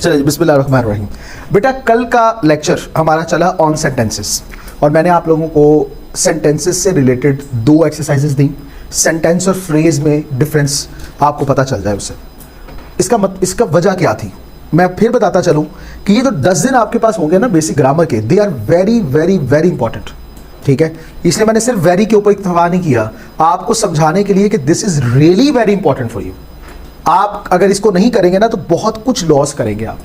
चलिए बिस्मिल्लाहिर्रहमानिर्रहीम। बेटा कल का लेक्चर हमारा चला ऑन सेंटेंसेस और मैंने आप लोगों को सेंटेंसेस से रिलेटेड 2 एक्सरसाइजेस दी। सेंटेंस और फ्रेज में डिफरेंस आपको पता चल जाए उससे। इसका वजह क्या थी मैं फिर बताता चलूं कि ये जो 10 दिन आपके पास होंगे ना बेसिक ग्रामर के, they are very very very important. ठीक है, इसलिए मैंने सिर्फ वेरी के ऊपर इक्तफा नहीं किया, आपको समझाने के लिए कि this is really very important for you. आप अगर इसको नहीं करेंगे ना तो बहुत कुछ लॉस करेंगे आप।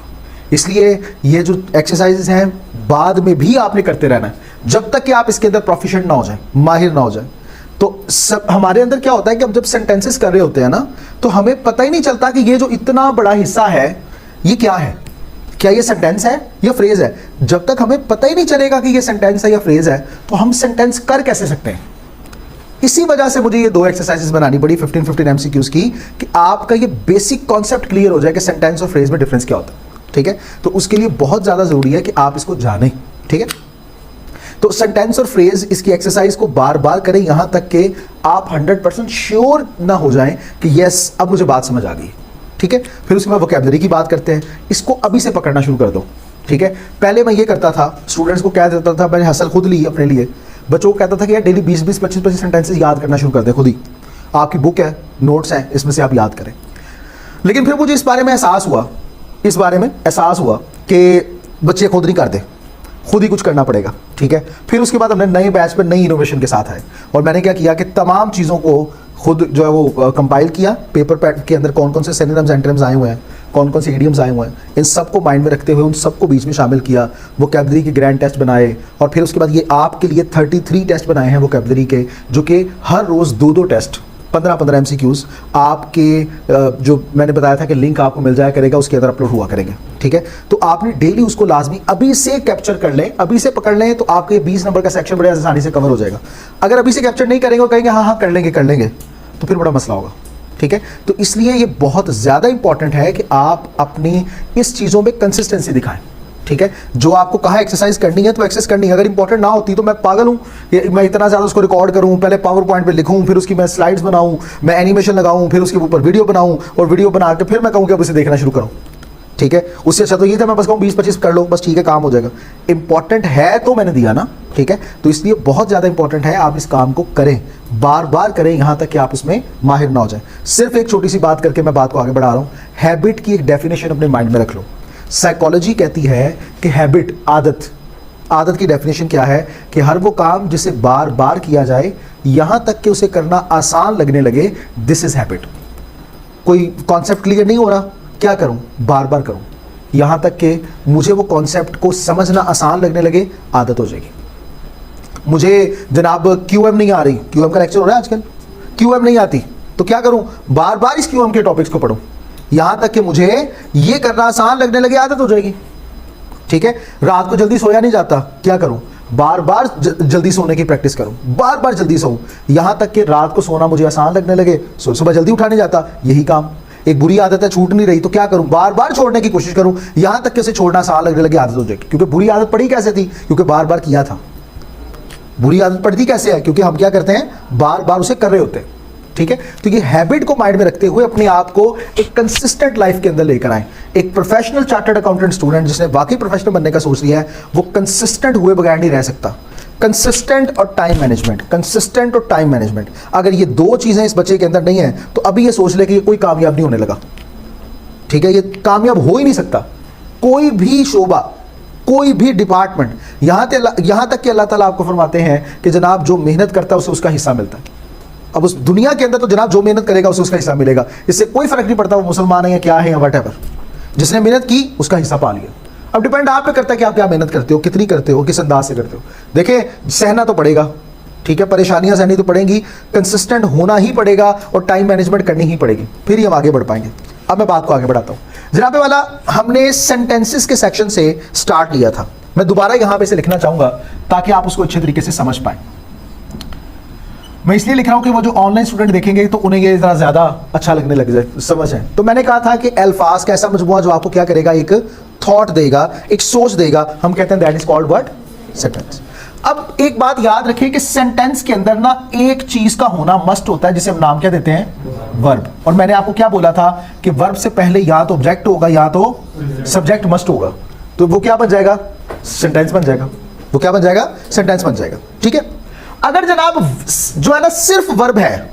इसलिए ये जो एक्सरसाइजेस हैं बाद में भी आपने करते रहना है जब तक कि आप इसके अंदर प्रोफिशिएंट ना हो जाए, माहिर ना हो जाए। तो सब हमारे अंदर क्या होता है कि हम जब सेंटेंसेस कर रहे होते हैं ना तो हमें पता ही नहीं चलता कि ये जो इतना बड़ा हिस्सा है ये क्या है, क्या ये सेंटेंस है या फ्रेज है। जब तक हमें पता ही नहीं चलेगा कि ये सेंटेंस है या फ्रेज है तो हम सेंटेंस कर कैसे सकते हैं। इसी वजह से मुझे ये 2 एक्सरसाइजेस बनानी पड़ी 15 MCQs की कि आपका ये बेसिक कॉन्सेप्ट क्लियर हो जाए कि सेंटेंस और फ्रेज में डिफरेंस क्या होता है। ठीक है, तो उसके लिए बहुत ज्यादा जरूरी है कि आप इसको जानें। ठीक है, तो सेंटेंस और फ्रेज इसकी एक्सरसाइज को बार बार करें यहां तक कि आप 100% श्योर ना हो जाएं कि यस अब मुझे बात समझ आ गई। ठीक है, फिर उसके बाद वोकैबुलरी की बात करते हैं। इसको अभी से पकड़ना शुरू कर दो। ठीक है, पहले मैं ये करता था, स्टूडेंट्स को कह देता था, मैंने हसल खुद ली अपने लिए, बच्चों को कहता था कि यार डेली 20-20, 25-25 सेंटेंसेस याद करना शुरू कर दे खुद ही। आपकी बुक है, नोट्स हैं, इसमें से आप याद करें। लेकिन फिर मुझे इस बारे में एहसास हुआ कि बच्चे खुद नहीं करते, खुद ही कुछ करना पड़ेगा। ठीक है, फिर उसके बाद हमने नए बैच पर नई इनोवेशन के साथ आए और मैंने क्या किया कि तमाम चीज़ों को खुद जो है वो कंपाइल किया। पेपर पैड के अंदर कौन कौन से सिनोनिम्स एंटोनिम्स आए हुए हैं, कौन कौन से इडियम्स आए हुए हैं, इन सबको माइंड में रखते हुए उन सबको बीच में शामिल किया। वोकैबुलरी के ग्रैंड टेस्ट बनाए और फिर उसके बाद ये आपके लिए 33 टेस्ट बनाए हैं वोकैबुलरी के, जो कि हर रोज़ 2-2 टेस्ट 15-15 MCQs आपके जो मैंने बताया था कि लिंक आपको मिल जाया करेगा, उसके अंदर अपलोड हुआ करेंगे। ठीक है, तो आपने डेली उसको लाजमी अभी से कैप्चर कर लें, अभी से पकड़ लें तो आपके 20 नंबर का सेक्शन बड़े आसानी से कवर हो जाएगा। अगर अभी से कैप्चर नहीं करेंगे और कहेंगे हाँ कर लेंगे तो फिर बड़ा मसला होगा। ठीक है, तो इसलिए ये बहुत ज़्यादा इंपॉर्टेंट है कि आप अपनी इस चीज़ों में कंसिस्टेंसी दिखाएं। ठीक है, जो आपको कहा एक्सरसाइज करनी है तो एक्सरसाइज करनी है। अगर इंपॉर्टेंट ना होती तो मैं पागल हूँ, मैं इतना ज़्यादा उसको रिकॉर्ड करूँ, पहले पावर पॉइंट पे लिखूँ, फिर उसकी मैं स्लाइड्स बनाऊँ, मैं एनिमेशन लगाऊँ, फिर उसके ऊपर वीडियो बनाऊँ और वीडियो बना के फिर मैं कहूँ कि अब उसे देखना शुरू करूँ। ठीक है, उससे अच्छा तो ये था मैं बस कहूँ 20-25 कर लो, बस ठीक है काम हो जाएगा। इंपॉर्टेंट है तो मैंने दिया ना। ठीक है, तो इसलिए बहुत ज़्यादा इंपॉर्टेंट है आप इस काम को करें, बार बार करें यहाँ तक कि आप उसमें माहिर ना हो जाए। सिर्फ एक छोटी सी बात करके मैं बात को आगे बढ़ा रहा हूँ। हैबिट की एक डेफिनेशन अपने माइंड में रख लो। साइकोलॉजी कहती है कि हैबिट, आदत की डेफिनेशन क्या है कि हर वो काम जिसे बार बार किया जाए यहाँ तक कि उसे करना आसान लगने लगे, दिस इज हैबिट। कोई कॉन्सेप्ट क्लियर नहीं हो रहा, क्या करूं, बार बार करूं यहां तक कि मुझे वो कॉन्सेप्ट को समझना आसान लगने लगे, आदत हो जाएगी। मुझे जनाब QM नहीं आ रही, QM का लेक्चर हो रहा है आजकल, QM नहीं आती तो क्या करूं, बार बार इस QM के टॉपिक्स को पढूं यहां तक कि मुझे ये करना आसान लगने लगे, आदत हो जाएगी। ठीक है, रात को जल्दी सोया नहीं जाता, क्या करूं, बार बार जल्दी सोने की प्रैक्टिस करूं, बार बार जल्दी सोऊं यहां तक कि रात को सोना मुझे आसान लगने लगे, सुबह जल्दी उठा नहीं जाता। यही काम, एक बुरी आदत है, छूट नहीं रही तो क्या करूं, बार बार छोड़ने की कोशिश करूं यहां तक कि उसे छोड़ना आसान लगने लगे, आदत हो जाएगी। क्योंकि बुरी आदत पड़ी कैसे थी, क्योंकि बार बार किया था। बुरी आदत पड़ती कैसे है, क्योंकि हम क्या करते हैं, बार बार उसे कर रहे होते हैं। ठीक है, तो ये हैबिट को माइंड में रखते हुए अपने आप को एक कंसिस्टेंट लाइफ के अंदर लेकर आए। एक प्रोफेशनल चार्टर्ड अकाउंटेंट स्टूडेंट जिसने वाकई प्रोफेशनल बनने का सोच लिया है वो कंसिस्टेंट हुए बगैर नहीं रह सकता। कंसिस्टेंट और टाइम मैनेजमेंट, अगर ये 2 चीजें इस बच्चे के अंदर नहीं है तो अभी ये सोच ले कि ये कोई कामयाब नहीं होने लगा। ठीक है, ये कामयाब हो ही नहीं सकता। कोई भी शोबा, कोई भी डिपार्टमेंट, यहां तक कि अल्लाह ताला आपको फरमाते हैं कि जनाब जो मेहनत करता है उसे उसका हिस्सा मिलता है। अब उस दुनिया के अंदर तो जनाब जो मेहनत करेगा उसे उसका हिस्सा मिलेगा, इससे कोई फर्क नहीं पड़ता वो मुसलमान है या क्या है या व्हाटएवर। जिसने मेहनत की उसका हिस्सा पा लिया। अब डिपेंड आप पे करता है कि आप क्या मेहनत करते हो, कितनी करते हो, किस अंदाज से करते हो। देखिए सहना तो पड़ेगा, ठीक है, परेशानियां सहनी तो पड़ेंगी, कंसिस्टेंट होना ही पड़ेगा और टाइम मैनेजमेंट करनी ही पड़ेगी, फिर ही हम आगे बढ़ पाएंगे। अब मैं बात को आगे बढ़ाता हूँ। जनाबे वाला, हमने सेंटेंसेस के सेक्शन से स्टार्ट लिया था, मैं दोबारा यहां पे से लिखना चाहूंगा ताकि आप उसको अच्छे तरीके से समझ पाए। मैं इसलिए लिख रहा हूं कि वो जो ऑनलाइन स्टूडेंट देखेंगे तो उन्हें ये जरा ज्यादा अच्छा लगने लग जाए, समझ है। तो मैंने कहा था कि अल्फाज का ऐसा मजमुआ जो आपको क्या करेगा, एक थॉट देगा, एक सोच देगा, हम कहते हैं that is called what, sentence. अब एक बात याद रखिए कि सेंटेंस के अंदर ना एक चीज का होना मस्ट होता है जिसे हम नाम क्या देते हैं, वर्ब। और मैंने आपको क्या बोला था कि वर्ब से पहले या तो ऑब्जेक्ट होगा या तो सब्जेक्ट मस्ट होगा, तो वो क्या बन जाएगा, सेंटेंस बन जाएगा। वो क्या बन जाएगा, सेंटेंस बन जाएगा। ठीक है, अगर जनाब जो है ना सिर्फ वर्ब है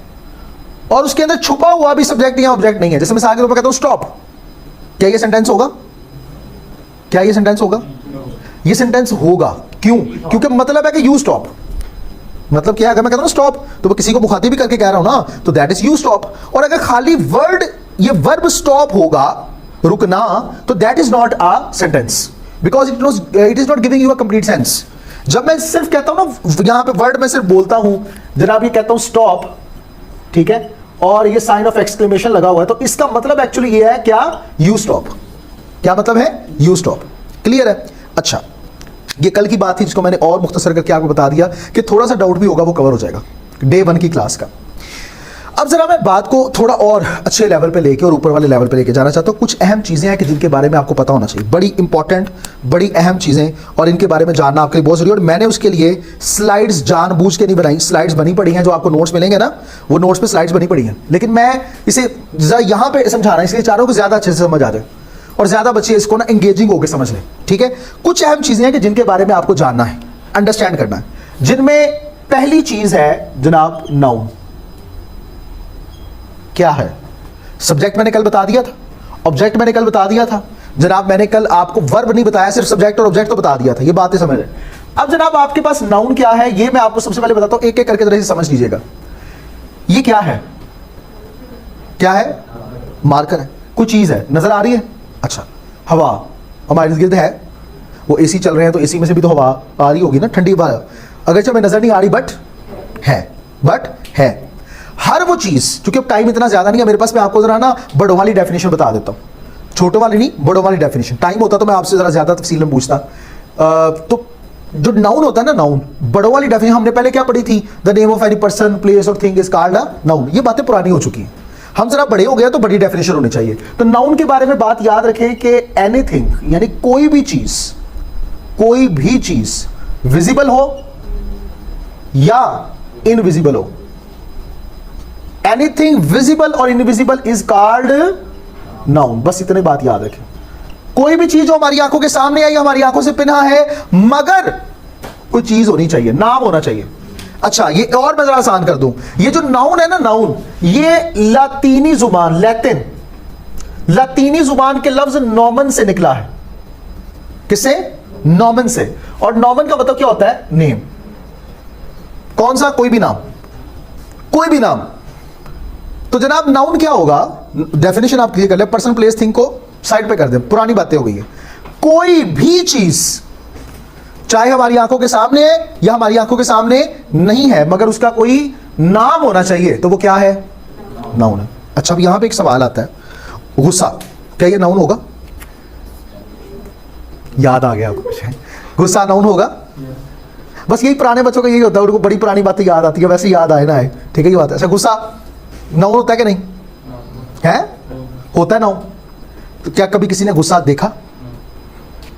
और उसके अंदर छुपा हुआ भी सब्जेक्ट या ऑब्जेक्ट नहीं है, जैसे मिसाल के तौर पर कहता हूं स्टॉप, क्या ये सेंटेंस होगा, क्या ये सेंटेंस होगा, ये सेंटेंस होगा। क्यों, क्योंकि मतलब है कि यू स्टॉप, मतलब क्या है, अगर मैं कहता हूं स्टॉप तो मैं किसी को मुखातिब भी करके कह रहा हूं ना, तो दैट इज यू स्टॉप। और अगर खाली वर्ड ये वर्ब स्टॉप होगा, रुकना, तो that is not a sentence, because it is not giving you a complete sense. जब मैं सिर्फ कहता हूं ना, यहां पे वर्ड में सिर्फ बोलता हूं जनाब, ये कहता हूं स्टॉप, ठीक है, और ये साइन ऑफ एक्सक्लेमेशन लगा हुआ है, तो इसका मतलब एक्चुअली ये है क्या, यू स्टॉप। क्या मतलब है, यू स्टॉप। क्लियर है। अच्छा, ये कल की बात थी जिसको मैंने और मुख्तसर करके आपको बता दिया कि थोड़ा सा डाउट भी होगा वो कवर हो जाएगा डे 1 की क्लास का। अब जरा मैं बात को थोड़ा और अच्छे लेवल पे लेके और ऊपर वाले लेवल पे लेके जाना चाहता हूँ। कुछ अहम चीज़ें हैं कि जिनके बारे में आपको पता होना चाहिए, बड़ी इंपॉर्टेंट, बड़ी अहम चीज़ें, और इनके बारे में जानना आपके लिए बहुत जरूरी है। और मैंने उसके लिए स्लाइड्स जानबूझ के नहीं बनाई, स्लाइड्स बनी पड़ी हैं, जो आपको नोट्स मिलेंगे ना, वो नोट्स पे स्लाइड्स बनी पड़ी हैं, लेकिन मैं इसे यहाँ पे समझा रहा हूँ इसलिए चाह रहा हूँ कि ज़्यादा अच्छे से समझ आ जाए और ज़्यादा बच्चे इसको ना एंगेजिंग होकर समझ लें। ठीक है, कुछ अहम चीज़ें हैं कि जिनके बारे में आपको जानना है, अंडरस्टैंड करना है, जिनमें पहली चीज़ है जनाब नाउन। क्या है, सब्जेक्ट मैंने कल बता दिया था, ऑब्जेक्ट मैंने कल बता दिया था जनाब, मैंने कल आपको वर्ब नहीं बताया, सिर्फ सब्जेक्ट और ऑब्जेक्ट तो बता दिया था, ये बातें समझ रहे। अब जनाब आपके पास नाउन क्या है, ये मैं आपको सबसे पहले बताता हूं, एक एक करके तरह से समझ लीजिएगा। ये क्या है, क्या है, मार्कर है, कोई चीज है, नजर आ रही है। अच्छा, हवा हमारे इर्द गिर्द है, वो एसी चल रहे हैं तो एसी में से भी तो हवा आ रही होगी ना, ठंडी हवा, अगरचे हमें नजर नहीं आ रही बट है। हर वो चीज, क्योंकि अब टाइम इतना ज्यादा नहीं है मेरे पास, मैं आपको जरा ना बड़ों वाली डेफिनेशन बता देता हूं, छोटों वाली नहीं, बड़ों वाली डेफिनेशन। टाइम होता तो मैं आपसे जरा ज्यादा तफसील में पूछता। तो जो नाउन होता है ना, नाउन, बड़ों वाली डेफिनेशन हमने पहले क्या पढ़ी थी, the name of any person, place और thing is called a noun. ये बातें पुरानी हो चुकी हैं, हम जरा बड़े हो गए तो बड़ी डेफिनेशन होनी चाहिए। तो नाउन के बारे में बात याद रखें कि एनीथिंग, यानी कोई भी चीज विजिबल हो या इनविजिबल हो, एनीथिंग विजिबल और इनविजिबल इज कॉल्ड नाउन। बस इतनी बात याद रखें, कोई भी चीज जो हमारी आंखों के सामने है या हमारी आंखों से पिना है, मगर कोई चीज होनी चाहिए, नाम होना चाहिए। अच्छा, ये और मैं जरा आसान कर दूं, ये जो नाउन है ना, नाउन, ये लातीनी जुबान, लातीनी जुबान के लफ्ज नॉमन से निकला है। किससे, नॉमन से। और नॉमन का मतलब क्या होता है, नेम। कौन सा, कोई भी नाम, कोई भी नाम। तो जनाब नाउन क्या होगा, डेफिनेशन आप क्लियर कर ले, पर्सन प्लेस थिंग को साइड पे कर दे, पुरानी बातें हो गई है। कोई भी चीज चाहे हमारी आंखों के सामने है या हमारी आंखों के सामने नहीं है, मगर उसका कोई नाम होना चाहिए, तो वो क्या है, नाउन है। अच्छा, अब यहां पे एक सवाल आता है, गुस्सा, क्या ये नाउन होगा, याद आ गया आपको, गुस्सा नाउन होगा। बस यही पुराने बच्चों का यही होता है, उनको बड़ी पुरानी बातें याद आती है, वैसे याद आए ना आए, ठीक है, ये बात है। अच्छा, गुस्सा नाउन होता है कि नहीं है, होता है नाउन। तो क्या कभी किसी ने गुस्सा देखा,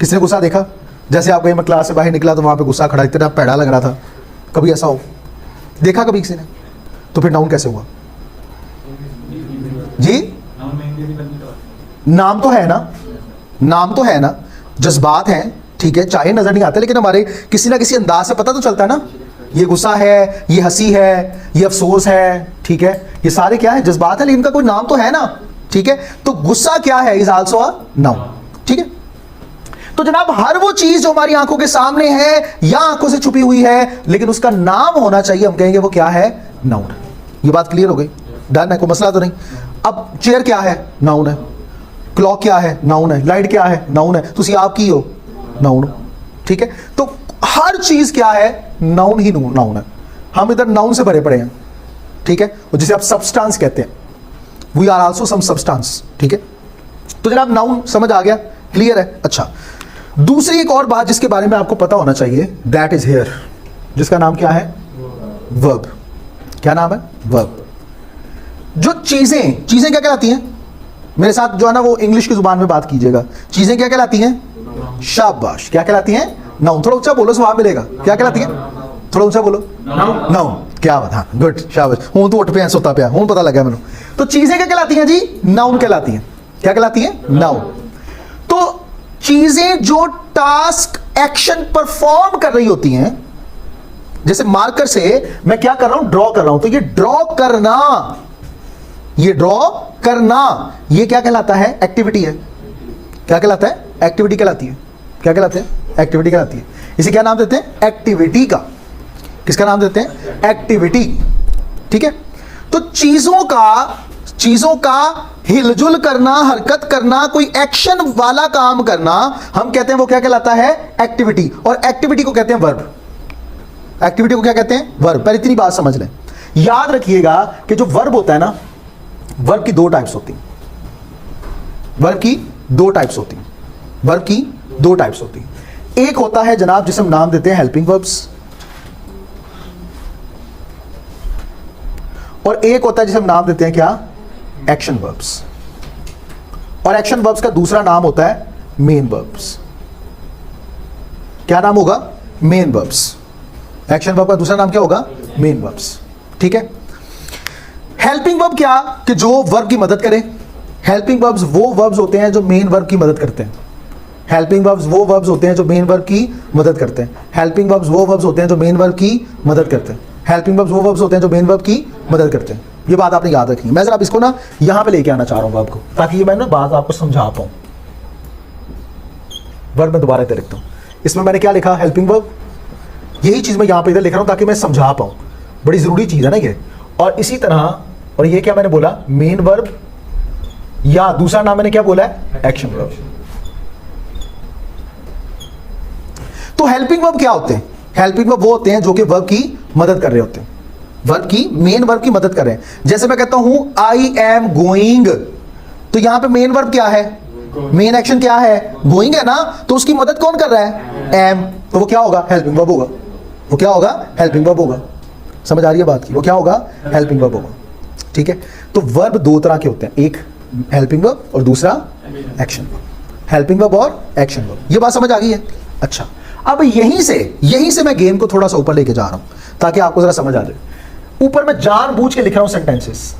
किसी ने गुस्सा देखा, जैसे आप कहीं मैं क्लास से बाहर निकला तो वहां पे गुस्सा खड़ा, इतना पैड़ा लग रहा था, कभी ऐसा हो देखा कभी किसी ने, तो फिर नाउन कैसे हुआ जी, नाम तो है ना, नाम तो है ना, जज्बात हैं, ठीक है, चाहे नजर नहीं आते लेकिन हमारे किसी ना किसी अंदाज से पता तो चलता है ना, ये गुस्सा है, ये हंसी है, ये अफसोस है, ठीक है, ये सारे क्या है, जज्बात है, लेकिन इनका कोई नाम तो है ना, ठीक है। तो गुस्सा क्या है, इज आल्सो अ नाउन, ठीक है। तो जनाब हर वो चीज जो हमारी आंखों के सामने है या आंखों से छुपी हुई है, लेकिन उसका नाम होना चाहिए, हम कहेंगे वो क्या है, नाउन। ये बात क्लियर हो गई, डन है, कोई मसला तो नहीं। अब चेयर क्या है, नाउन है। क्लॉक क्या है, नाउन है। लाइट क्या है, नाउन है। तुसी आप की हो, नाउन, ठीक है। तो हर चीज क्या है, नाउन ही नाउन है। हम इधर नाउन से भरे पड़े हैं, ठीक है, और जिसे आप सब्सटेंस कहते हैं, we are also some substance, ठीक है। तो जनाब नाउन समझ आ गया, क्लियर है। अच्छा, दूसरी एक और बात जिसके बारे में आपको पता होना चाहिए, दैट इज हियर, जिसका नाम क्या है, वर्ब। क्या नाम है, वर्ब। जो चीजें क्या कहलाती हैं, मेरे साथ जो है ना वो इंग्लिश की जुबान में बात कीजिएगा, चीजें क्या कहलाती हैं, शाबाश, क्या कहलाती हैं, नाउन। थोड़ा ऊंचा बोलो, स्वाब मिलेगा। क्या कहलाती है, थोड़ा ऊंचा बोलो, नाउन। क्या बात, हाँ गुड, शाबाश। हूं तो उठ पे सोता पे हूं, पता लगा मैंने। तो चीजें क्या कहलाती हैं जी, नाउन कहलाती हैं। क्या कहलाती हैं, नाउन। तो चीजें जो टास्क एक्शन परफॉर्म कर रही होती हैं, जैसे मार्कर से मैं क्या कर रहा हूं, ड्रॉ कर रहा हूं, तो ये ड्रॉ करना, ये ड्रॉ करना, ये क्या कहलाता है, एक्टिविटी है। क्या कहलाता है, एक्टिविटी कहलाती है। क्या कहलाते हैं, एक्टिविटी कहलाती है। इसे क्या नाम देते हैं, एक्टिविटी का। किसका नाम देते हैं, एक्टिविटी। ठीक है, तो चीजों का हिलजुल करना, हरकत करना, कोई एक्शन वाला काम करना, हम कहते हैं वो क्या कहलाता है, एक्टिविटी। और एक्टिविटी को कहते हैं वर्ब। एक्टिविटी को क्या कहते हैं, वर्ब। पहले इतनी बात समझ लें, याद रखिएगा कि जो वर्ब होता है ना, वर्ब की दो टाइप्स होती हैं। वर्ब की दो टाइप्स होती हैं। वर्ब की दो टाइप्स होती हैं। एक होता है जनाब जिसे हम नाम देते हैं हेल्पिंग वर्ब्स, और एक होता है जिसे हम नाम देते हैं क्या, एक्शन वर्ब्स। और एक्शन वर्ब्स का दूसरा नाम होता है मेन वर्ब्स। क्या नाम होगा, मेन वर्ब्स। एक्शन वर्ब का दूसरा नाम क्या होगा, मेन वर्ब्स। ठीक है, हेल्पिंग वर्ब क्या, कि जो वर्ब की मदद करे। हेल्पिंग वर्ब्स वो वर्ब्स होते हैं जो मेन वर्ब की मदद करते हैं। हेल्पिंग वर्ब्स वो वर्ब्स होते हैं जो मेन वर्ब की मदद करते हैं। हेल्पिंग वर्ब्स वो वर्ब्स होते हैं जो मेन वर्ब की मदद करते हैं। हेल्पिंग वर्ब्स वो वर्ब्स होते हैं जो मेन वर्ब की मदद करते हैं। ये बात आपने याद रखनी है। मैं जरा इसको ना यहां पे लेके आना चाह रहा हूं वर्ब को, ताकि ये मैं ना बात आपको समझा पाऊं। वर्ब में दोबारा इधर लिखता हूं, इसमें मैंने क्या लिखा, हेल्पिंग वर्ब। यही चीज मैं यहां पे इधर लिख रहा हूं ताकि मैं समझा पाऊं। बड़ी जरूरी चीज है ना ये। और इसी तरह, और ये क्या मैंने बोला, मेन वर्ब, या दूसरा नाम मैंने क्या बोला है, एक्शन वर्ब। तो हेल्पिंग वर्ब क्या होते हैं, हेल्पिंग वर्ब वो होते हैं जो कि वर्ब की मदद कर रहे होते हैं, वर्ब की, मेन वर्ब की मदद कर रहे हैं। जैसे मैं कहता हूं आई एम गोइंग, तो यहां पे मेन वर्ब क्या है, मेन एक्शन क्या है, गोइंग है ना, तो उसकी मदद कौन कर रहा है, एम, तो वो क्या होगा, हेल्पिंग वर्ब होगा। वो क्या होगा, हेल्पिंग वर्ब होगा। समझ आ रही है बात की, वो क्या होगा, हेल्पिंग वर्ब होगा। ठीक है, तो वर्ब दो तरह के होते हैं, एक हेल्पिंग वर्ब और दूसरा एक्शन वर्ब। हेल्पिंग वर्ब और एक्शन वर्ब, ये बात समझ आ गई है। अच्छा, अब यहीं से मैं गेम को थोड़ा सा ऊपर लेके जा रहा हूं ताकि आपको जरा समझ आ जाए। ऊपर मैं जानबूझ के लिख रहा हूं सेंटेंसेस,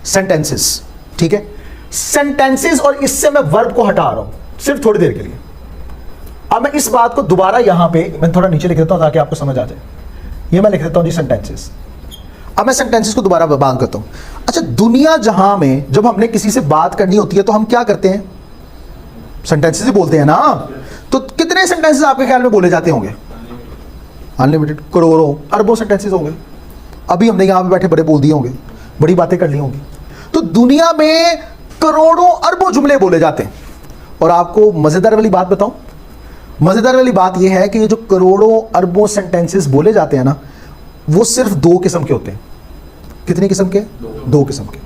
सेंटेंसेस। ठीक है, सेंटेंसेस, और इससे मैं वर्ब को हटा रहा हूं सिर्फ थोड़ी देर के लिए। अब मैं इस बात को दोबारा यहां पे मैं थोड़ा नीचे लिख देता हूं ताकि आपको समझ आ जाए। ये मैं लिख देता हूं जी सेंटेंसेस। अब मैं सेंटेंसेस को दोबारा बात करता हूं। अच्छा, दुनिया जहां में जब हमने किसी से बात करनी होती है तो हम क्या करते हैं, सेंटेंसेस ही बोलते हैं ना। तो कितने सेंटेंसेस आपके ख्याल में बोले जाते होंगे, अनलिमिटेड, करोड़ों, अरबों सेंटेंसेस होंगे। अभी हमने यहां पे बैठे बड़े बोल दिए होंगे, बड़ी बातें कर ली होंगी। तो दुनिया में करोड़ों अरबों जुमले बोले जाते हैं। और आपको मजेदार वाली बात बताऊं, मजेदार वाली बात यह है कि ये जो करोड़ों अरबों सेंटेंसेस बोले जाते हैं ना, वो सिर्फ दो किस्म के होते हैं। कितने किस्म के, दो किस्म के।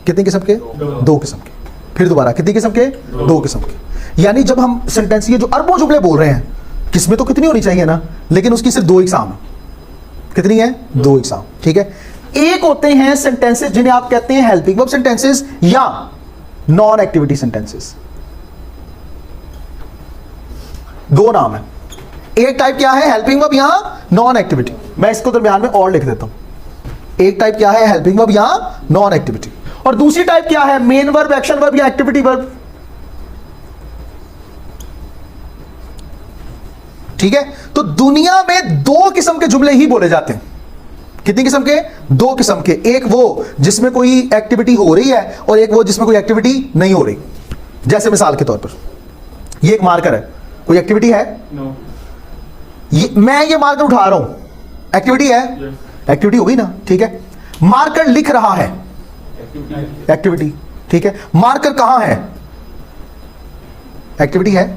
कितने किस्म के, दो किस्म के। फिर दोबारा, कितने किस्म के, दो किस्म के। यानी जब हम सेंटेंस, ये जो अरबों जुमले बोल रहे हैं, किस्में तो कितनी होनी चाहिए ना, लेकिन उसकी सिर्फ दो इकसाम है। कितनी है, दो इकसाम। ठीक है, एक होते हैं सेंटेंसेस जिन्हें आप कहते हैं हेल्पिंग वर्ब सेंटेंसेस या नॉन एक्टिविटी सेंटेंसेस। दो नाम है, एक टाइप क्या है, हेल्पिंग वर्ब या नॉन एक्टिविटी। मैं इसको दरमियान में और लिख देता हूं। एक टाइप क्या है, हेल्पिंग वर्ब या नॉन एक्टिविटी, और दूसरी टाइप क्या है, मेन वर्ब, एक्शन वर्ब या एक्टिविटी वर्ब। ठीक है, तो दुनिया में दो किस्म के जुमले ही बोले जाते हैं। कितनी किस्म के, दो किस्म के। एक वो जिसमें कोई एक्टिविटी हो रही है, और एक वो जिसमें कोई एक्टिविटी नहीं हो रही। जैसे मिसाल के तौर पर, ये एक मार्कर है, कोई एक्टिविटी है? no. मैं ये मार्कर उठा रहा हूं, एक्टिविटी है? yes. एक्टिविटी होगी ना। ठीक है, मार्कर लिख रहा है, एक्टिविटी। ठीक है, मार्कर कहां है, एक्टिविटी है?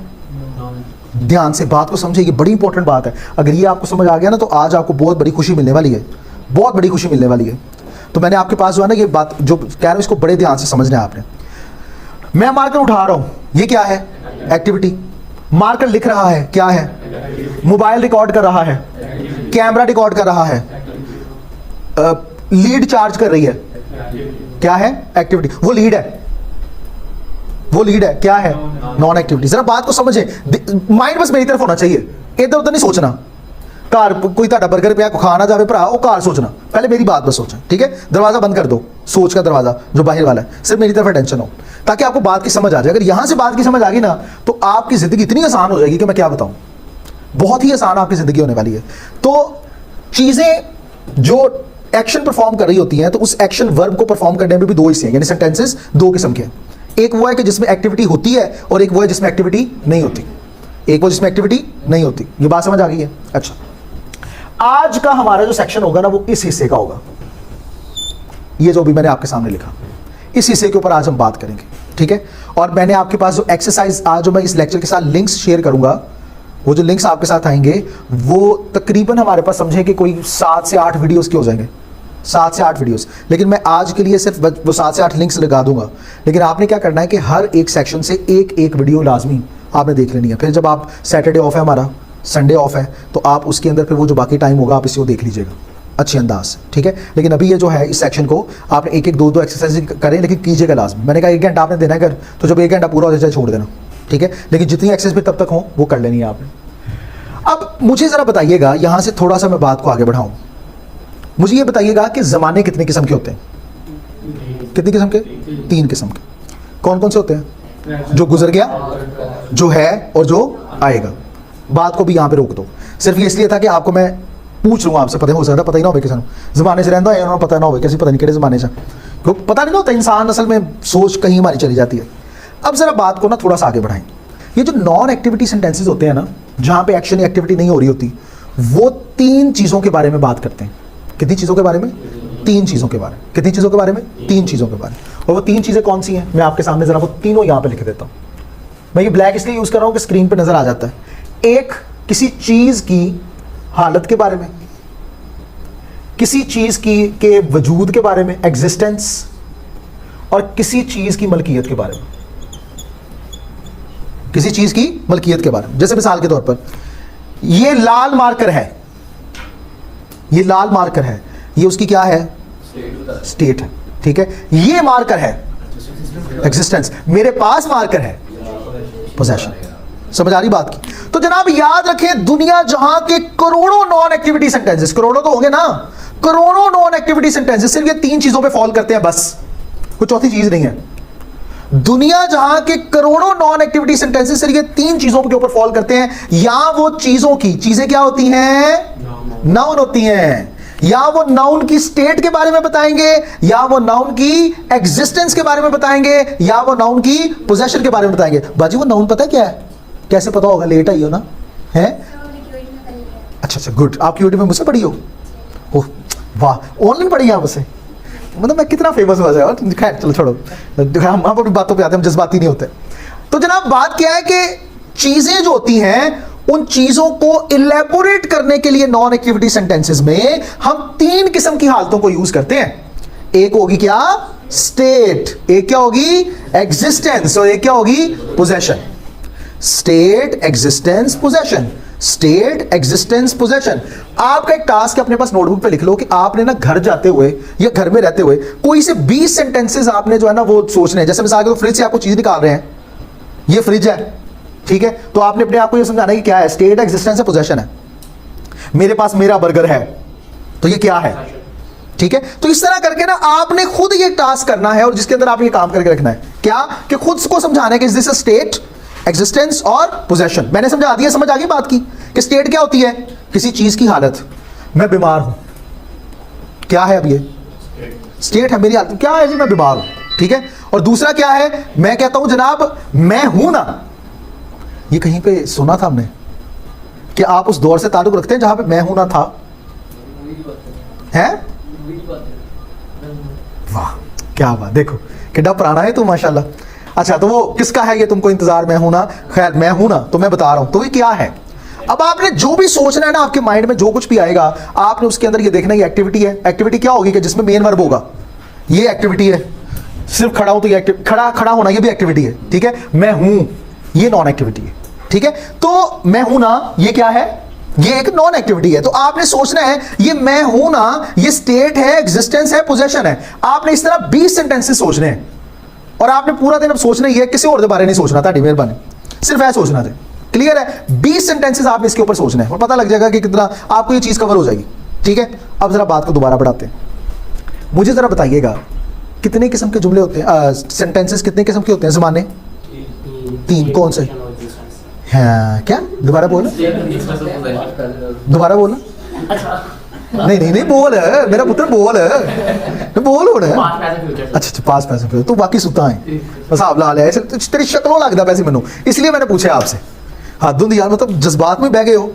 no. ध्यान से बात को समझिए, ये बड़ी इंपॉर्टेंट बात है। अगर ये आपको समझ आ गया ना, तो आज आपको बहुत बड़ी खुशी मिलने वाली है, बहुत बड़ी खुशी मिलने वाली है। तो मैंने आपके पास जो है ना, ये बात जो कह रहा हूं, इसको बड़े ध्यान से समझना है आपने। मैं मार्कर उठा रहा हूं, ये क्या है, एक्टिविटी। मार्कर लिख रहा है, क्या है, मोबाइल रिकॉर्ड कर रहा है, कैमरा रिकॉर्ड कर रहा है, लीड चार्ज कर रही है, क्या है, एक्टिविटी। वो लीड है, वो लीड है, क्या है, नॉन एक्टिविटी। जरा बात को समझे, माइंड बस मेरी तरफ होना चाहिए, इधर उधर नहीं सोचना। कार कोई ताड़ा बर्गर पे खाना जावे भरा, वो कार सोचना, पहले मेरी बात बस सोचना। ठीक है, दरवाजा बंद कर दो। सोच का दरवाजा जो बाहर वाला है, सिर्फ मेरी तरफ अटेंशन हो, ताकि आपको बात की समझ आ जाए। अगर यहां से बात की समझ आ गई ना तो आपकी जिंदगी इतनी आसान हो जाएगी कि मैं क्या बताऊं, बहुत ही आसान आपकी जिंदगी होने वाली है। तो चीजें जो एक्शन परफॉर्म कर रही होती हैं, तो उस एक्शन वर्ब को परफॉर्म करने में भी दो हिस्से हैं, यानी सेंटेंसेस दो किस्म के हैं। एक वो है कि जिसमें एक्टिविटी होती है और एक वो है जिसमें एक्टिविटी नहीं होती। एक वो जिसमें एक्टिविटी नहीं होती। ये बात समझ आ गई है? अच्छा, आज का हमारा जो सेक्शन होगा ना वो इस हिस्से का होगा, ये जो भी मैंने आपके सामने लिखा, इस हिस्से के ऊपर आज हम बात करेंगे, ठीक है। और मैंने आपके पास जो एक्सरसाइज आज जो मैं इस लेक्चर के साथ लिंक्स शेयर करूंगा, वो जो लिंक्स आपके साथ आएंगे वो तकरीबन हमारे पास समझे कि कोई 7 से 8 वीडियोस के हो जाएंगे, 7 से 8 वीडियोस। लेकिन मैं आज के लिए सिर्फ वो 7 से 8 लिंक्स लगा दूंगा। लेकिन आपने क्या करना है कि हर एक सेक्शन से एक एक वीडियो लाजमी आपने देख लेनी है। फिर जब आप सैटरडे ऑफ है, हमारा संडे ऑफ है, तो आप उसके अंदर फिर वो जो बाकी टाइम होगा आप इसी को देख लीजिएगा अच्छे अंदाज से, ठीक है। लेकिन अभी ये जो है इस सेक्शन को आपने एक एक दो दो एक्सरसाइज करें, लेकिन कीजिएगा लाजमी। मैंने कहा 1 घंटा आपने देना है कर, तो जब 1 घंटा पूरा हो जाए छोड़ देना, ठीक है। लेकिन जितनी एक्सरसाइज भी तब तक हो वो कर लेनी है आपने। अब मुझे ज़रा बताइएगा, यहाँ से थोड़ा सा मैं बात को आगे बढ़ाऊँ, मुझे ये बताइएगा कि ज़माने कितने किस्म के होते हैं? कितने किस्म के? 3 किस्म के। कौन कौन से होते हैं? जो गुजर गया, जो है और जो आएगा। बात को भी यहाँ पे रोक दो, सिर्फ ये इसलिए था कि आपको मैं पूछ लूँगा आपसे, पता हो सकता पता ही ना हो किसी ज़माने से रहता है, पता ना हो कैसे, पता नहीं किस ज़माने से, क्योंकि पता नहीं होता इंसान असल में सोच कहीं हमारी चली जाती है। अब ज़रा बात को ना थोड़ा सा आगे बढ़ाएं। ये जो नॉन एक्टिविटी सेंटेंसेस होते हैं ना, जहाँ पे एक्शन या एक्टिविटी नहीं हो रही होती, वो 3 चीज़ों के बारे में बात करते हैं। कितनी चीज़ों के बारे में? 3 चीज़ों के बारे में। कितनी चीज़ों के बारे में? 3 चीज़ों के बारे में। और वो 3 चीज़ें कौन सी हैं? मैं आपके सामने ज़रा वो तीनों यहाँ पे लिख देता हूँ। मैं ये ब्लैक इसलिए यूज़ कर रहा हूँ कि स्क्रीन पे नज़र आ जाता है। एक, किसी चीज़ की हालत के बारे में, किसी चीज़ की के वजूद के बारे में, एग्जिस्टेंस, और किसी चीज़ की मलकियत के बारे में। किसी चीज़ की मलकियत के बारे में। जैसे मिसाल के तौर पर ये लाल मार्कर है, ये लाल मार्कर है, ये उसकी क्या है? स्टेट है, ठीक है। ये मार्कर है एग्जिस्टेंस, मेरे पास मार्कर है पोजेशन। समझ आ रही बात की? तो जनाब याद रखें, दुनिया जहां के करोड़ों नॉन एक्टिविटी सेंटेंसेस, करोड़ों तो होंगे ना, करोड़ों नॉन एक्टिविटी सेंटेंसेस सिर्फ ये 3 चीजों पे फॉल करते हैं, बस कोई चौथी चीज नहीं है। दुनिया जहां के करोड़ों नॉन एक्टिविटी सेंटेंसेस सिर्फ ये 3 चीजों के ऊपर फॉल करते हैं। या वो चीजों की, चीजें क्या होती हैं? नाउन होती हैं। या वो नाउन की स्टेट के बारे में बताएंगे, या वो नाउन की एग्जिस्टेंस के बारे में बताएंगे, या वो नाउन की पोजेशन के बारे में बताएंगे। बाजी वो नाउन पता है क्या है? कैसे पता होगा? लेट आई हो ना, है? अच्छा, गुड। आपकी यूट्यूब में मुझसे पढ़ी हो? ओह वाह, ऑनलाइन पढ़ी है आपसे? मतलब मैं कितना फेमस हुआ जाए। खैर चलो छोड़ो, हम अपनी बातों पे आते हैं, हम जज्बाती नहीं होते। तो जनाब बात क्या है कि चीजें जो होती हैं, उन चीजों को इलेबोरेट करने के लिए नॉन एक्टिविटी सेंटेंसेस में हम 3 किस्म की हालतों को यूज करते हैं। एक होगी क्या? स्टेट, एक क्या होगी? एग्जिस्टेंस, और एक क्या होगी? Possession. State, existence, possession. State, existence, possession. आपका एक टास्क है, अपने पास नोटबुक पे लिख लो कि आपने ना घर जाते हुए या घर में रहते हुए कोई से 20 सेंटेंसेस आपने जो है ना वो सोचने हैं। जैसे मिसाल के फ्रिज से आपको चीज निकाल रहे हैं, ये फ्रिज है, ठीक है। तो आपने अपने आप को ये समझाना है कि क्या है? स्टेट, एग्जिस्टेंस है, पोजेशन है। मेरे पास मेरा बर्गर है, तो ये क्या है? ठीक है। तो इस तरह करके ना आपने खुद ये टास्क करना है, और जिसके अंदर आप ये काम करके रखना है क्या, कि खुद को समझाना है कि is this a state, existence और पोजेशन। मैंने समझा दिया, समझ आ गई बात की कि स्टेट क्या होती है? किसी चीज की हालत। मैं बीमार हूं, क्या है? अब ये स्टेट है, मेरी हालत क्या है जी? मैं बीमार हूं, ठीक है। और दूसरा क्या है? मैं कहता हूं जनाब मैं हूं ना। ये कहीं पे सुना था हमने कि आप उस दौर से ताल्लुक रखते हैं जहां पे मैं हूं ना था, है? वाह क्या बात, देखो कितना पुराना है तो माशाल्लाह। अच्छा, तो वो किसका है ये तुमको इंतजार? मैं हूं ना। खैर मैं हूं ना, तो मैं बता रहा हूं, तो ये क्या है? अब आपने जो भी सोचना है ना, आपके माइंड में जो कुछ भी आएगा, आपने उसके अंदर ये देखना ये एक्टिविटी है। एक्टिविटी क्या होगी? कि जिसमें मेन वर्ब होगा, ये एक्टिविटी है। सिर्फ खड़ा हूं तो ये खड़ा होना ये भी एक्टिविटी है, ठीक है। मैं हूं, ये नॉन एक्टिविटी है, ठीक है। तो मैं हूं ना, ये क्या है? ये एक नॉन एक्टिविटी है। तो आपने सोचना है ये मैं हूं ना, ये स्टेट है, एग्जिस्टेंस है, पोजेशन है। आपने इस तरह 20 सेंटेंसेस सोचने हैं, और आपने पूरा दिन अब सोचना ही है, किसी और के बारे नहीं सोचना था, मेहरबानी सिर्फ ऐसा सोचना था। क्लियर है? 20 सेंटेंसेस आपने इसके ऊपर सोचना है, और पता लग जाएगा कि कितना आपको ये चीज कवर हो जाएगी, ठीक है। अब जरा बात को दोबारा बढ़ाते हैं। मुझे जरा बताइएगा कितने किस्म के जुमले होते हैं, सेंटेंसेस कितने किस्म के होते हैं ज़माने? तीन। कौन से? हाँ क्या? दोबारा बोलो, दोबारा बोलो। नहीं नहीं नहीं बोल, मेरा पुत्र बोल, बोल हो रहा है। अच्छा पास पैसे तू बाकी सुता है हिसाब ला लिया, तेरी शक्लों लगता पैसे मैनू, इसलिए मैंने पूछा आपसे। हाँ धुंध यार, मतलब जज्बात में बह गए हो।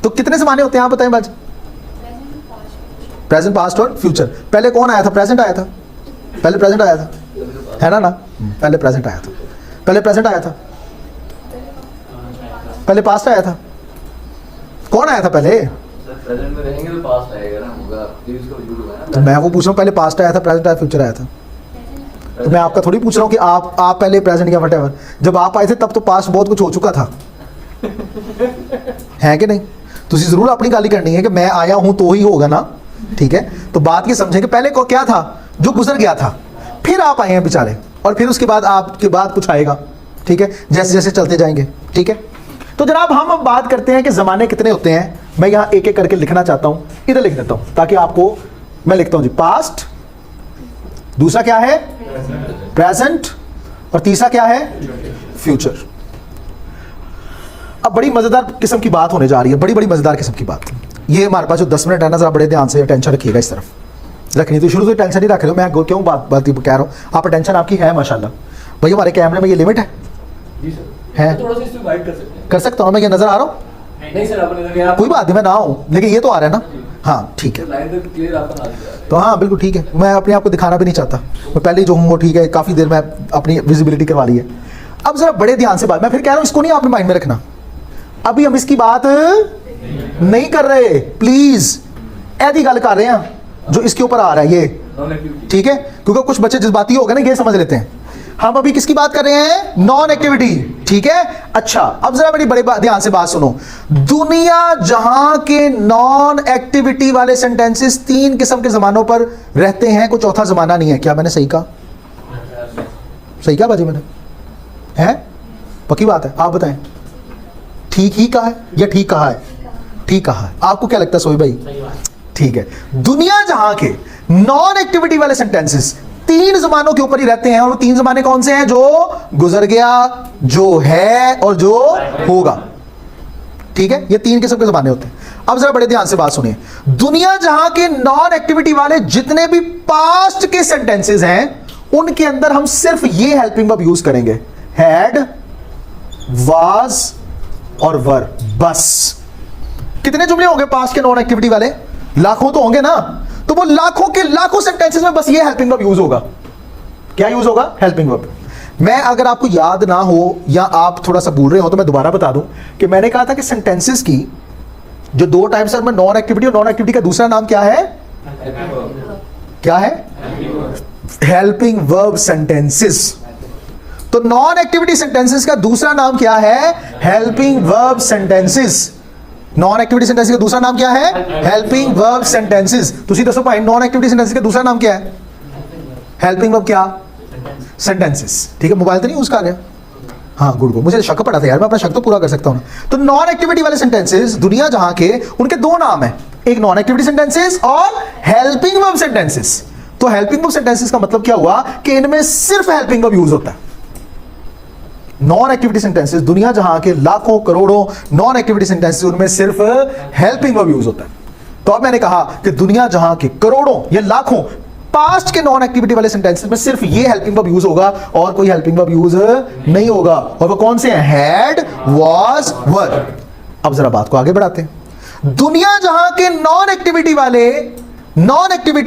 तो कितने ज़माने होते हैं आप बताएं बाज? प्रेजेंट, पास्ट और फ्यूचर। पहले कौन आया था? प्रेजेंट आया था, पहले प्रेजेंट आया था, है ना? पहले प्रेजेंट आया था, पहले प्रेजेंट आया था, पहले पास्ट आया था। कौन आया था पहले? प्रेजेंट में रहेंगे तो पास्ट आएगा ना, होगा प्लीज को वजूद होगा ना। तो मैं वो पूछ रहा हूँ, पहले पास्ट आया था, प्रेजेंट आया, फ्यूचर आया था। तो मैं आपका थोड़ी पूछ रहा हूँ कि आप पहले प्रेजेंट या व्हाटएवर। जब आप आए थे तब तो पास्ट बहुत कुछ हो चुका था, है कि नहीं? तो जरूर अपनी गाली करनी है कि मैं आया हूं तो ही होगा ना, ठीक है? तो बात ये समझें कि पहले को क्या था जो गुजर गया था, फिर आप आए हैं बेचारे, और फिर उसके बाद आपके बाद कुछ आएगा, ठीक है? जैसे जैसे चलते जाएंगे, ठीक है? तो जनाब हम अब बात करते हैं कि ज़माने कितने होते हैं। मैं यहाँ एक एक करके लिखना चाहता हूँ, इधर लिख देता हूँ ताकि आपको, मैं लिखता हूँ जी पास्ट, दूसरा क्या है प्रेजेंट, और तीसरा क्या है फ्यूचर। अब बड़ी मजेदार किस्म की बात होने जा रही है, बड़ी बड़ी मजेदार किस्म की बात। ये हमारे पास जो 10 मिनट है ना, जरा बड़े ध्यान से अटेंशन रखिएगा, इस तरफ रखनी। तो शुरू से टेंशन नहीं रख रहे हो, मैं क्यों बात कह रहा हूँ, आप अटेंशन आपकी है माशाल्लाह। भाई हमारे कैमरे में ये लिमिट है जी सर, है? थोड़ा सा इसमें वाइड कर सकते हैं। कर सकता हूँ मैं, ये नजर आ रहा हूँ? नहीं सर, आपने नजर आप कोई बात नहीं, मैं ना हूँ लेकिन ये तो आ रहा है ना। हाँ ठीक है, लाइन तक क्लियर आपका आ गया। तो हाँ बिल्कुल ठीक है। मैं अपने आप को दिखाना भी नहीं चाहता, मैं पहले ही जो हूँ वो ठीक है, काफ़ी देर में अपनी विजिबिलिटी करवा ली है। अब जरा बड़े ध्यान से बात, मैं फिर कह रहा हूँ इसको नहीं आपने माइंड में रखना, अभी हम इसकी बात नहीं कर रहे, प्लीज ऐसी गल कर रहे हैं जो इसके ऊपर आ रहा है ये, ठीक है? क्योंकि कुछ बच्चे जज्बाती हो गए ना, ये समझ लेते हैं। हम अभी किसकी बात कर रहे हैं? नॉन एक्टिविटी, ठीक है? अच्छा अब जरा बड़ी बड़े ध्यान से बात सुनो। दुनिया जहां के नॉन एक्टिविटी वाले सेंटेंसेस 3 किस्म के जमानों पर रहते हैं, कोई चौथा जमाना नहीं है। क्या मैंने सही कहा? सही कहा बाजी मैंने? है पक्की बात है? आप बताएं, ठीक ही कहा है या ठीक कहा है? ठीक कहा है। आपको क्या लगता है सोई भाई? ठीक है। दुनिया जहां के नॉन एक्टिविटी वाले सेंटेंसेस 3 जमानों के ऊपर ही रहते हैं, और वो 3 जमाने कौन से हैं? जो गुजर गया, जो है, और जो होगा, ठीक है? ये 3 किस्म के जमाने होते हैं। अब जरा बड़े ध्यान से बात सुनिए। दुनिया जहां के नॉन एक्टिविटी वाले जितने भी पास्ट के सेंटेंसेस हैं, उनके अंदर हम सिर्फ ये हेल्पिंग वर्ब यूज करेंगे, हैड, वाज और वर, बस। कितने जुमले होंगे पास्ट के नॉन एक्टिविटी वाले? लाखों तो होंगे ना। तो वो लाखों के लाखों सेंटेंसेस में बस ये हेल्पिंग वर्ब यूज होगा। क्या यूज होगा? Helping verb. मैं अगर आपको याद ना हो या आप थोड़ा सा भूल रहे हो तो मैं दोबारा बता दूं कि मैंने कहा था कि सेंटेंसेस की जो 2 टाइप्स है, नॉन एक्टिविटी, और नॉन एक्टिविटी का दूसरा नाम क्या है? क्या है? Helping verb sentences. तो नॉन एक्टिविटी सेंटेंसेस का दूसरा नाम क्या है? Helping verb sentences. Non activity sentences का दूसरा नाम क्या है? Helping verb sentences. तुसी दसो भाई, नॉन एक्टिविटी सेंटेंसेस का दूसरा नाम क्या है? हेल्पिंग वर्ब क्या? सेंटेंसेस। ठीक है, मोबाइल तो नहीं यूज कर रहे? हाँ गुड गुड, मुझे शक पड़ा था यार, मैं अपना शक तो पूरा कर सकता हूँ। तो नॉन एक्टिविटी वाले सेंटेंसेस दुनिया जहां के, उनके 2 नाम है, एक नॉन एक्टिविटी सेंटेंसेस और हेल्पिंग वर्ब सेंटेंसेस। तो हेल्पिंग वर्ब सेंटेंसेस का मतलब क्या हुआ कि इनमें सिर्फ हेल्पिंग वर्ब यूज होता है। नॉन एक्टिविटी सेंटेंसेस दुनिया जहां के लाखों करोड़ों नॉन एक्टिविटी सेंटेंसेस, उनमें सिर्फ हेल्पिंग वर्ब यूज होता है। तो अब मैंने कहा कि दुनिया जहां के करोड़ों या लाखों पास्ट के नॉन एक्टिविटी वाले सेंटेंसेस में सिर्फ ये हेल्पिंग वर्ब यूज होगा और कोई हेल्पिंग वर्ब यूज नहीं होगा। और वो कौन से हैं? हैड, वाज, वर। अब जरा बात को आगे बढ़ाते हैं। दुनिया जहां के नॉन एक्टिविटी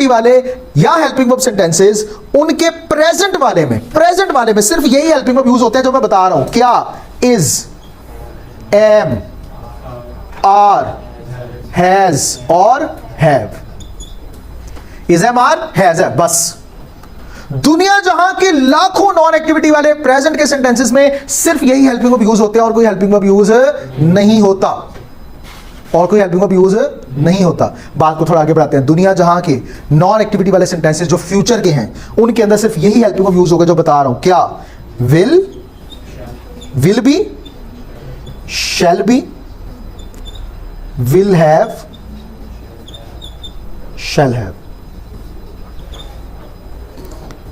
वाले या हेल्पिंग वर्ब सेंटेंसेस, उनके प्रेजेंट वाले में सिर्फ यही हेल्पिंग वर्ब यूज होते हैं जो मैं बता रहा हूं। क्या? इज, एम, आर, हैज और have. Is, am, are, has, have, बस। दुनिया जहां के लाखों नॉन एक्टिविटी वाले प्रेजेंट के सेंटेंसेस में सिर्फ यही हेल्पिंग वर्ब यूज होते हैं और कोई हेल्पिंग वर्ब यूज नहीं होता। बात को थोड़ा आगे बढ़ाते हैं। दुनिया जहां के नॉन एक्टिविटी वाले सेंटेंसेस जो फ्यूचर के हैं, उनके अंदर सिर्फ यही हेल्पिंग वर्ब यूज होगा जो बता रहा हूं। क्या? Will be, shall be, will have, shall have.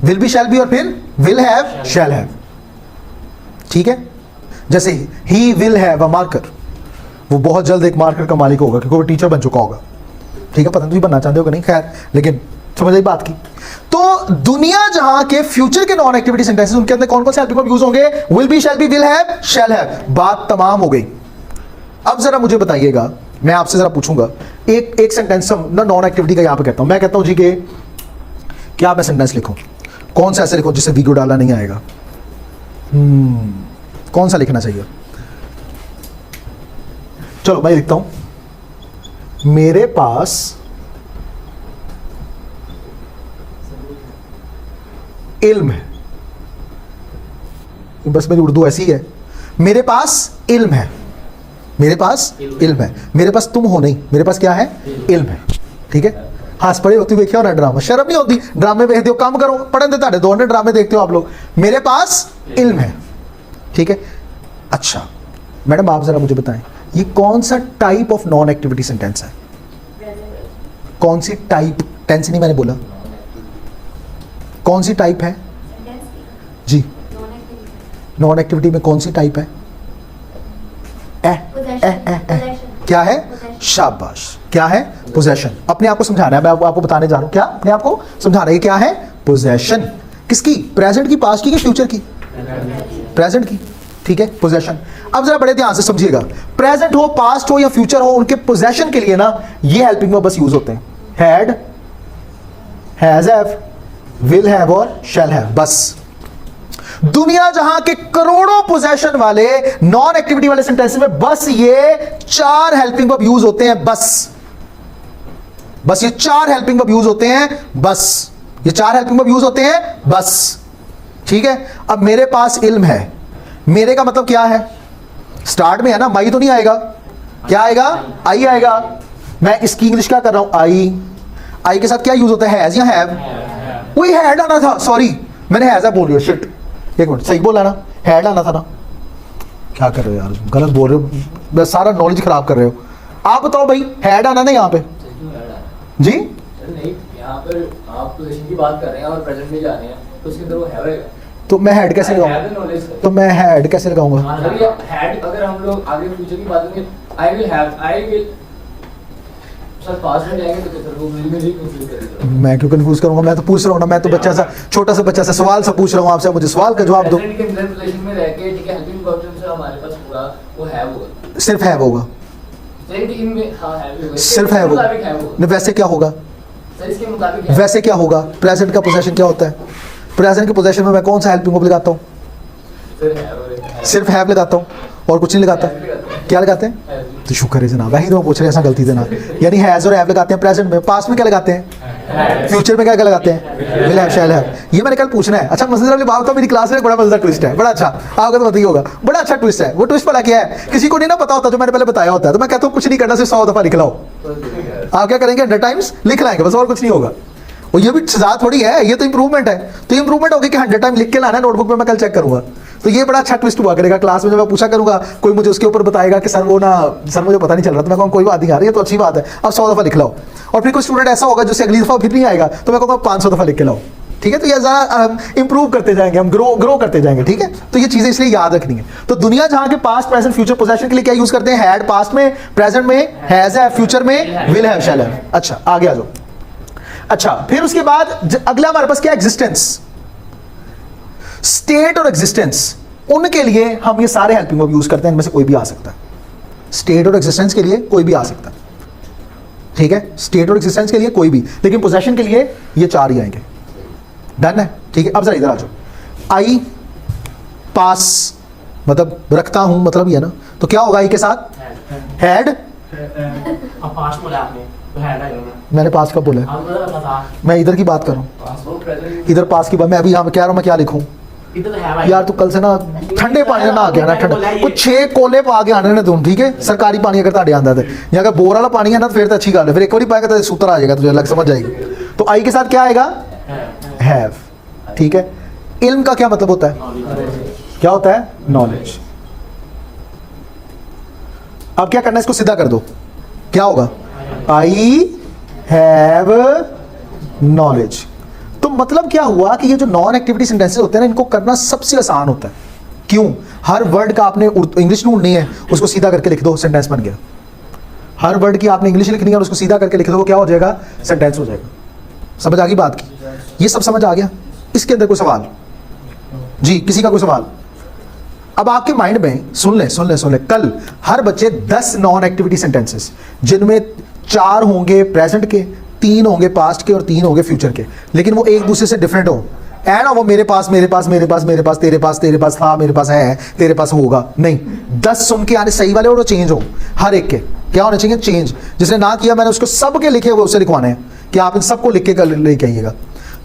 Will be shall be और फिर विल हैव शैल हैव। ठीक है, जैसे he will have a marker, वो बहुत जल्द एक मार्कर का मालिक होगा क्योंकि वो टीचर बन चुका होगा। ठीक है, पता नहीं बनना चाहते हो कि नहीं, खैर, लेकिन समझ आई बात की। तो दुनिया जहां के फ्यूचर के नॉन एक्टिविटी सेंटेंसेस, उनके अंदर कौन कौन से हेल्पिंग वर्ब यूज होंगे? Will be, shall be, will have, shall have. बात तमाम हो गई। अब जरा मुझे बताइएगा, मैं आपसे जरा पूछूंगा, एक सेंटेंस ना नॉन एक्टिविटी का यहां पे कहता हूं, मैं कहता हूं जी के क्या मैं सेंटेंस लिखूं, कौन सा ऐसे लिखूं जिससे वीडियो डालना नहीं आएगा? कौन सा लिखना चाहिए? चलो मैं लिखता हूं, मेरे पास इल्म है। बस मेरी उर्दू ऐसी है, मेरे पास इल्म है, मेरे पास इल्म है। मेरे पास तुम हो नहीं, मेरे पास क्या है? इल्म है। ठीक है, हंस पड़े होती देखिए ना, ड्रामा शर्म नहीं होती? ड्रामे देखते हो, काम करो, पढ़न देता है 2 घंटे ड्रामे देखते हो आप लोग। मेरे पास इल्म है। ठीक है, अच्छा मैडम आप जरा मुझे बताएं, ये कौन सा type of non activity sentence है? कौन सी टाइप? टेंस नहीं मैंने बोला, कौन सी टाइप है जी? नॉन एक्टिविटी में कौन सी टाइप है? क्या है? शाबाश, क्या है? पोजेशन। अपने आप को समझाना है, मैं आपको बताने जा रहा हूं क्या, अपने आप को समझाना है क्या है? पोजेशन। किसकी? प्रेजेंट की, पास्ट की, फ्यूचर की? प्रेजेंट की। ठीक है, पोजेशन। अब जरा बड़े ध्यान से समझिएगा, प्रेजेंट हो, पास्ट हो या फ्यूचर हो, उनके पोजेशन के लिए ना ये हेल्पिंग वर्ब बस यूज होते हैं, had, has have, will have और शैल हैव, बस। दुनिया जहां के करोड़ों पोजेशन वाले नॉन एक्टिविटी वाले सेंटेंस में बस ये 4 हेल्पिंग वर्ब यूज होते हैं, बस ये 4 हेल्पिंग वर्ब यूज होते हैं, बस ये 4 हेल्पिंग वर्ब यूज होते हैं, बस। ठीक है, अब मेरे पास इल्म है, मेरे का मतलब क्या है? स्टार्ट में है ना, माई तो नहीं आएगा, क्या आएगा? आई आएगा। मैं इसकी इंग्लिश क्या कर रहा हूं? आई के साथ क्या यूज होता है? हैज या हैव? वही हैड आना था, सॉरी मैंने हैज बोल रही हूं, शिट, एक मिनट, सही बोला ना, हैड आना था ना। क्या कर रहे हो यार, गलत बोल रहे हो, बस सारा नॉलेज खराब कर रहे हो। आप बताओ भाई, हैड आना ना यहाँ पे जी? नहीं, यहाँ पर आप पोजीशन की बात कर रहे हैं और प्रेजेंट में जा रहे हैं, तो उसके अंदर वो है रहेगा। तो मैं हेड कैसे लगाऊंगा? तो मैं हेड कैसे लगाऊंगा? हैड अगर हम लोग आगे फ्यूचर की बात करेंगे, I will have, I will surpass में जाएंगे तो सर वो मेरी कंफ्यूज करेगा। मैं क्यों कंफ्यूज करूंगा? मैं तो पूछ रहा हूं ना, मैं तो बच्चा सा, छोटा सा बच्चा सा सवाल सा पूछ रहा हूं आपसे, मुझे सवाल का जवाब दो। प्रेजेंट के अंदर रिलेशन में रह के, ठीक है, हेल्पिंग वर्ब से हमारे पास पूरा वो है, वो सिर्फ है होगा, सर इनमें हां है भी होगा, सिर्फ है होगा। नहीं वैसे क्या होगा? सर इसके मुताबिक वैसे क्या होगा? प्रेजेंट का पोजीशन क्या होता है? प्रेजेंट के पोजीशन में मैं कौन सा हेल्पिंग वर्ब लगाता हूं? सिर्फ हैव लगाता हूं और कुछ नहीं लगाता। क्या लगाते हैं? तो शुक्र है जनाब, वही तो मैं पूछ रहे हैं, ऐसा गलती देना। यानी हैज और हैव लगाते हैं प्रेजेंट में, पास्ट में क्या लगाते हैं? फ्यूचर में क्या लगाते हैं? Will have, shall have. ये मैंने कल पूछना है। अच्छा मजेदार वाली बात, तो मेरी क्लास में बड़ा मजेदार ट्विस्ट है, बड़ा अच्छा, आपको तो पता ही होगा, बड़ा अच्छा ट्विस्ट है। वो ट्विस्ट वाला क्या है, किसी को नहीं ना पता होता, जो मैंने पहले बताया होता है, तो मैं कहता हूँ कुछ नहीं करना, सिर्फ 100 दफा लिख लाओ। आप क्या करेंगे? 100 टाइम्स लिख लाएंगे, बस और कुछ नहीं होगा। और ये भी सजा थोड़ी है, ये तो इंप्रूवमेंट है। तो इंप्रूवमेंट होगी कि 100 टाइम लिख के लाना है नोटबुक में, मैं कल चेक करूंगा। तो ये बड़ा अच्छा ट्विस्ट हुआ करेगा क्लास में, जब मैं पूछा करूंगा, कोई मुझे उसके ऊपर बताएगा कि सर वो ना, सर मुझे पता नहीं चल रहा, तो मैं कहूँगा कोई बात नहीं आ रही है, तो अच्छी बात है, अब 100 दफा लिख लाओ। और फिर कोई स्टूडेंट ऐसा होगा जिससे अगली दफा फिर नहीं आएगा, तो मैं कहूँगा 500 दफा लिख के लाओ। ठीक है, तो ये ज़्यादा इंप्रूव करते जाएंगे, हम ग्रो करते जाएंगे। ठीक है, तो ये चीज़ें इसलिए याद रखनी है। तो दुनिया जहाँ के पास्ट प्रेजेंट फ्यूचर पोजेशन के लिए क्या यूज करते हैं? हैड पास्ट में, प्रेजेंट में हैज है, फ्यूचर में विल हैव, शैल हैव। अच्छा आगे आ जाओ। अच्छा फिर उसके बाद अगला हमारे पास क्या? एग्जिस्टेंस। स्टेट और एग्जिस्टेंस, उनके लिए हम ये सारे हेल्पिंग वर्ब यूज करते हैं, इनमें से कोई भी आ सकता है। स्टेट और एग्जिस्टेंस के लिए कोई भी आ सकता है। ठीक है, स्टेट और एग्जिस्टेंस के लिए कोई भी, लेकिन पोजेशन के लिए ये 4 ही आएंगे। डन है? ठीक है, अब जरा इधर आ जाओ। आई पास मतलब रखता हूं, मतलब ये ना, तो क्या होगा आई के साथ? हैड। अब पास्ट बोला आपने, तो हैड आएगा ना। मैंने पास कब बोला? आप बोला था, मैं इधर की बात कर रहा हूं, इधर पास की बात। मैं अभी यहाँ पे कह रहा हूं, मैं क्या लिखूं? इधर तो है यार तू कल से ना ठंडे पानी में ना आ गया ना, ठंडा कुछ 6 कोले पा के आने ने तुम। ठीक है, सरकारी पानी अगर ताड़े आंदा थे, या अगर बोर वाला पानी है ना, तो फिर तो अच्छी गल है, फिर एक बार पाएगा तो सूत्र आ जाएगा, तुझे अलग समझ जाएगी। तो आई के साथ क्या आएगा? हैव। ठीक है, इल्म का क्या मतलब होता है? क्या होता है? नॉलेज। अब क्या करना है, इसको सीधा कर दो, क्या होगा? I have knowledge. तो तो मतलब क्या हुआ कि ये जो नॉन एक्टिविटी सेंटेंसेस होते हैं ना, इनको करना सबसे आसान होता है। क्यों? हर वर्ड का आपने इंग्लिश ढूंढनी है, उसको सीधा करके लिख दो, सेंटेंस बन गया। हर वर्ड की आपने इंग्लिश लिखनी है और उसको सीधा करके लिख दो, क्या हो जाएगा? सेंटेंस हो जाएगा। समझ आ गई बात की? ये सब समझ आ गया? इसके अंदर कोई सवाल? जी, किसी का कोई सवाल? अब आपके माइंड में सुन ले, कल हर बच्चे 10 नॉन एक्टिविटी सेंटेंसेस, जिनमें 4 होंगे प्रेजेंट के, 3 होंगे पास्ट के और 3 होंगे फ्यूचर के, लेकिन वो एक दूसरे से डिफरेंट हो। है ना, वो मेरे पास, तेरे पास, था, मेरे पास है, तेरे पास होगा, नहीं। 10 सुन के आने सही वाले और वो चेंज हो, हर एक के क्या होने चाहिए? चेंज। जिसने ना किया मैंने उसको सबके लिखे हुए उसे लिखवाने हैं कि आप इन सबको लिख के लेके आइएगा।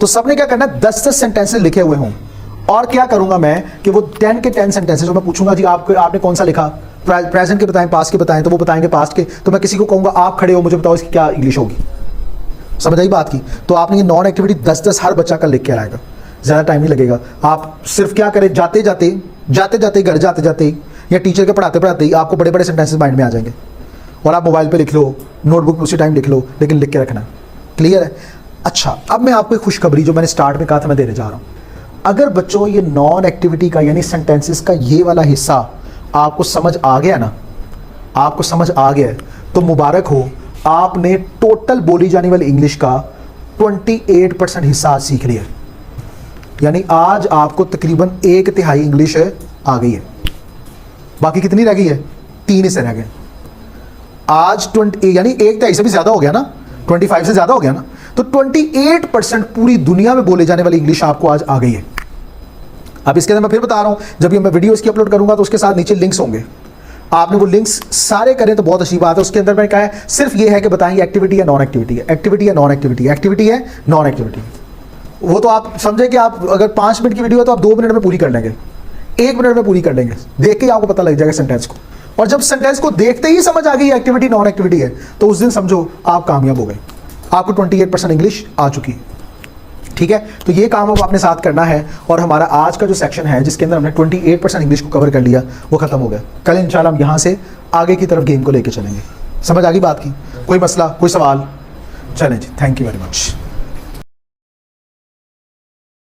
तो सबने क्या करना है? 10 सेंटेंसेस लिखे हुए हों। और क्या करूंगा मैं कि वो 10 के 10 सेंटेंसेस जो मैं पूछूंगा, जी आपने कौन सा लिखा, प्रेजेंट के बताएं, पास्ट के बताएं, तो वो बताएंगे पास्ट के। तो मैं किसी को कहूंगा आप खड़े हो, मुझे बताओ इसकी क्या इंग्लिश होगी। समझ आई बात की? तो आपने ये नॉन एक्टिविटी 10 हर बच्चा कल लिख के आएगा, ज़्यादा टाइम नहीं लगेगा। आप सिर्फ क्या करें, जाते जाते घर जाते या टीचर के पढ़ाते ही आपको बड़े बड़े सेंटेंसेस माइंड में आ जाएंगे, और आप मोबाइल पे लिख लो, नोटबुक में उसी टाइम लिख लो, लेकिन लिख के रखना। क्लियर है? अच्छा, अब मैं आपको एक खुशखबरी जो मैंने स्टार्ट में कहा था मैं देने जा रहा हूँ। अगर बच्चों ये नॉन एक्टिविटी का यानी सेंटेंसेस का ये वाला हिस्सा आपको समझ आ गया ना, आपको समझ आ गया है, तो मुबारक हो, आपने टोटल बोली जाने वाली इंग्लिश का 28% हिस्सा आज सीख लिया। यानी आज आपको तकरीबन 1/3 इंग्लिश आ गई है। बाकी कितनी रह गई है? 3 हिस्से रह गए। आज 20 यानी 1/3 से भी ज्यादा हो गया ना, 25 से ज्यादा हो गया ना। तो 28% पूरी दुनिया में बोले जाने वाली इंग्लिश आपको आज आ गई है। अब इसके अंदर मैं फिर बता रहा हूं, जब ये मैं वीडियो इसकी अपलोड करूंगा तो उसके साथ नीचे लिंक्स होंगे, आपने वो लिंक्स सारे करें तो बहुत अच्छी बात है। उसके अंदर मैंने कहा है सिर्फ ये है कि बताएंगे एक्टिविटी या नॉन एक्टिविटी है, एक्टिविटी या नॉन एक्टिविटी, एक्टिविटी है नॉन एक्टिविटी। वो तो आप समझे कि आप अगर 5 मिनट की वीडियो है तो आप 2 मिनट में पूरी कर लेंगे, 1 मिनट में पूरी कर लेंगे, देख के ही आपको पता लग जाएगा सेंटेंस को। और जब सेंटेंस को देखते ही समझ आ गई एक्टिविटी नॉन एक्टिविटी है, तो उस दिन समझो आप कामयाब हो गए, आपको 28% इंग्लिश आ चुकी है। ठीक है, तो ये काम अब आपने साथ करना है। और हमारा आज का जो सेक्शन है जिसके अंदर हमने 28% इंग्लिश को कवर कर लिया, वो खत्म हो गया। कल इंशाल्लाह हम यहाँ से आगे की तरफ गेम को लेके चलेंगे। समझ आ गई बात की? कोई मसला, कोई सवाल? चलें जी, थैंक यू वेरी मच।